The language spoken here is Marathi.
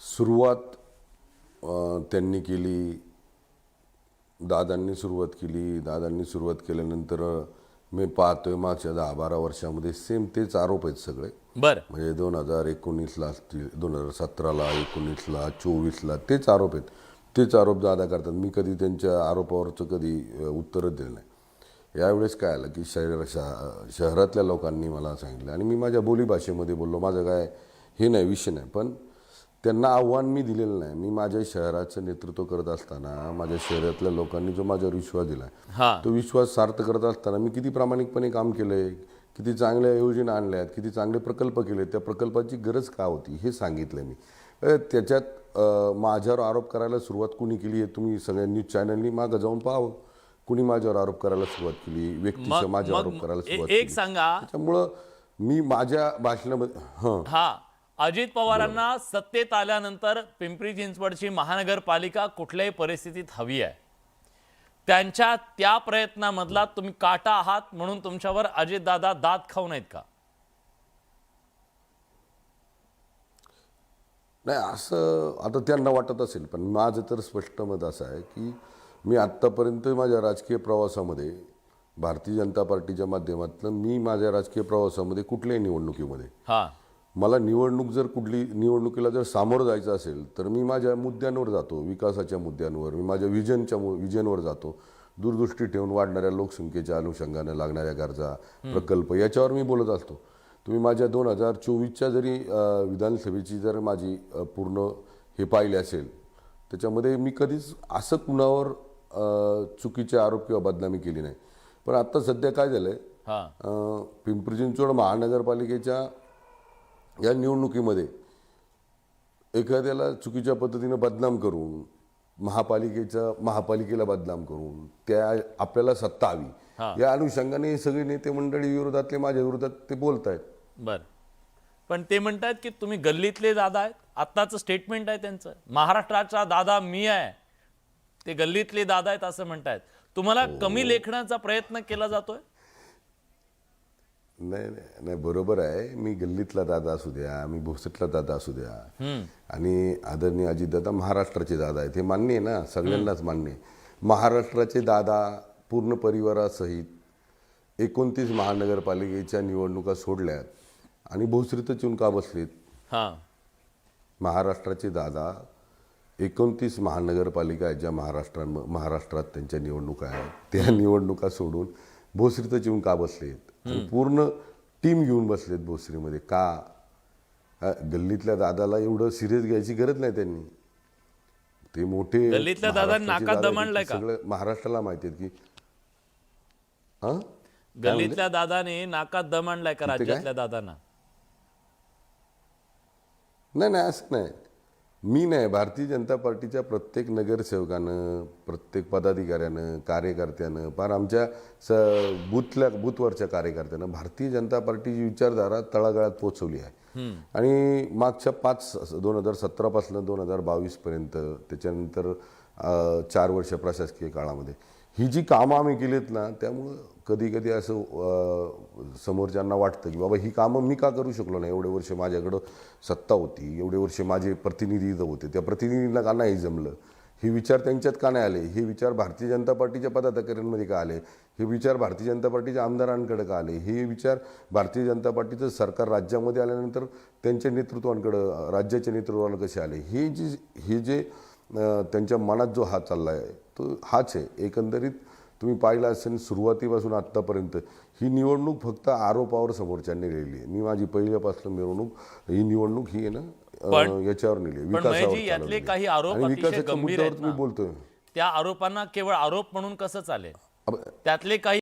सुरुवात त्यांनी केली, दादांनी सुरुवात केली. दादांनी सुरुवात केल्यानंतर मी पाहतोय मागच्या 10-12 वर्षामध्ये सेम तेच आरोप आहेत सगळे. बर म्हणजे 2019ला असतील, 2017ला, 19ला, 24ला तेच आरोप आहेत. तेच आरोप दादा करतात. मी कधी त्यांच्या आरोपावरचं कधी उत्तरच दिलं नाही. यावेळेस काय आलं की शहरातल्या लोकांनी मला सांगितलं आणि मी माझ्या बोलीभाषेमध्ये बोललो. माझं काय हे नाही, विषय नाही, पण त्यांना आव्हान मी दिलेलं नाही. मी माझ्या शहराचं नेतृत्व करत असताना माझ्या शहरातल्या लोकांनी जो माझ्यावर विश्वास दिला हा तो विश्वास सार्थ करत असताना मी किती प्रामाणिकपणे काम केलंय, किती चांगल्या योजना आणल्यात, किती चांगले प्रकल्प केले, त्या प्रकल्पाची गरज का होती हे सांगितलं मी. त्याच्यात माझ्यावर आरोप करायला सुरुवात कुणी केली आहे तुम्ही सगळ्या न्यूज चॅनलनी मागं जाऊन पाहावं. कुणी माझ्यावर आरोप करायला सुरुवात केली, व्यक्तिशः माझ्यावर आरोप करायला सुरुवात केली. एक सांगा, त्यामुळं मी माझ्या भाषणामध्ये हा अजित पवारांना सत्तेत आल्यानंतर पिंपरी चिंचवडची महानगरपालिका कुठल्याही परिस्थितीत हवी आहे. त्यांच्या त्या प्रयत्नामधला तुम्ही काटा आहात म्हणून तुमच्यावर अजितदादा दात खाऊ नयेत का? नाही, असं आता त्यांना वाटत असेल, पण माझं तर स्पष्ट मत असं आहे की मी आत्तापर्यंत माझ्या राजकीय प्रवासामध्ये भारतीय जनता पार्टीच्या माध्यमातून मी माझ्या राजकीय प्रवासामध्ये कुठल्याही निवडणुकीमध्ये हा मला कुठली निवडणुकीला जर सामोरं जायचं असेल तर मी माझ्या मुद्द्यांवर जातो, विकासाच्या मुद्द्यांवर, मी माझ्या विजनवर जातो. दूरदृष्टी ठेवून वाढणाऱ्या लोकसंख्येच्या अनुषंगाने लागणाऱ्या गरजा, प्रकल्प याच्यावर मी बोलत असतो. तुम्ही माझ्या 2024च्या जरी विधानसभेची जर माझी पूर्ण हे पाहिली असेल त्याच्यामध्ये मी कधीच असं कुणावर चुकीचे आरोप किंवा बदनामी केली नाही. पण आता सध्या काय झालंय, पिंपरी चिंचवड महानगरपालिकेच्या या निवडणुकीमध्ये एखाद्याला चुकीच्या पद्धतीने बदनाम करून महापालिकेला बदनाम करून त्या आपल्याला सत्ता हवी या अनुषंगाने सगळे नेते मंडळी विरोधातले माझ्या विरोधात ते बोलत आहेत. बर, पण ते म्हणतात की तुम्ही गल्लीतले दादा आहेत. आत्ताचं स्टेटमेंट आहे त्यांचं, महाराष्ट्राचा दादा मी आहे, ते गल्लीतले दादा आहेत असं म्हणतायत. तुम्हाला कमी लेखण्याचा प्रयत्न केला जातोय? नाही, बरोबर आहे. मी गल्लीतला दादा असू द्या, मी भोसरीतला दादा असू द्या, आणि आदरणीय अजितदादा महाराष्ट्राचे दादा आहेत, हे मान्य आहे ना, सगळ्यांनाच मान्य आहे. महाराष्ट्राचे दादा पूर्ण परिवारासहित 29 महानगरपालिकेच्या निवडणुका सोडल्यात आणि भोसरीतच येऊन का बसलेत? महाराष्ट्राचे दादा 29 महानगरपालिका आहेत ज्या महाराष्ट्रात त्यांच्या निवडणुका आहेत, त्या निवडणुका सोडून भोसरीतच येऊन का बसलेत? पूर्ण टीम घेऊन बसलेत भोसरीमध्ये का? गल्लीतल्या दादाला एवढं सिरियस घ्यायची गरज नाही. त्यांनी ते मोठे गल्लीतल्या दादांनी नाकात दम आणलाय का? सगळं महाराष्ट्राला माहिती आहे की गल्लीतल्या दादाने नाकात दम आणलाय का राज्यातल्या दादांना? नाही, असं नाही. मी नाही, भारतीय जनता पार्टीच्या प्रत्येक नगरसेवकानं, प्रत्येक पदाधिकाऱ्यानं, कार्यकर्त्यानं, फार आमच्या बूथवरच्या कार्यकर्त्यानं भारतीय जनता पार्टीची विचारधारा तळागाळात पोहोचवली आहे. आणि मागच्या 2017 पासून 2022 पर्यंत, त्याच्यानंतर 4 वर्ष प्रशासकीय काळामध्ये ही जी कामं आम्ही केलीत ना, त्यामुळं कधी कधी असं समोरच्यांना वाटतं की बाबा ही कामं मी का करू शकलो नाही? एवढे वर्ष माझ्याकडं सत्ता होती, एवढे वर्ष माझे प्रतिनिधी होते, त्या प्रतिनिधींना का नाही जमलं? हे विचार त्यांच्यात का नाही आले? हे विचार भारतीय जनता पार्टीच्या पदाधिकाऱ्यांमध्ये का आले? हे विचार भारतीय जनता पार्टीच्या आमदारांकडे का आले? हे विचार भारतीय जनता पार्टीचं सरकार राज्यामध्ये आल्यानंतर त्यांच्या नेतृत्वांकडं, राज्याच्या नेतृत्वाला कसे आले? हे जे त्यांच्या मनात जो हा चालला आहे तो हाच आहे. एकंदरीत तुम्ही पाहिलं असेल सुरुवातीपासून आत्तापर्यंत ही निवडणूक फक्त आरोपावर समोरच्यांनी लिहिली आहे. मी माझी पहिल्यापासून ही निवडणूक ही आहे ना याच्यावर नेली, यातले काही आरोप अतिशय गंभीर आहेत ना, मी बोलतोय. त्या आरोपांना केवळ आरोप म्हणून कसं चालेल? त्यातले काही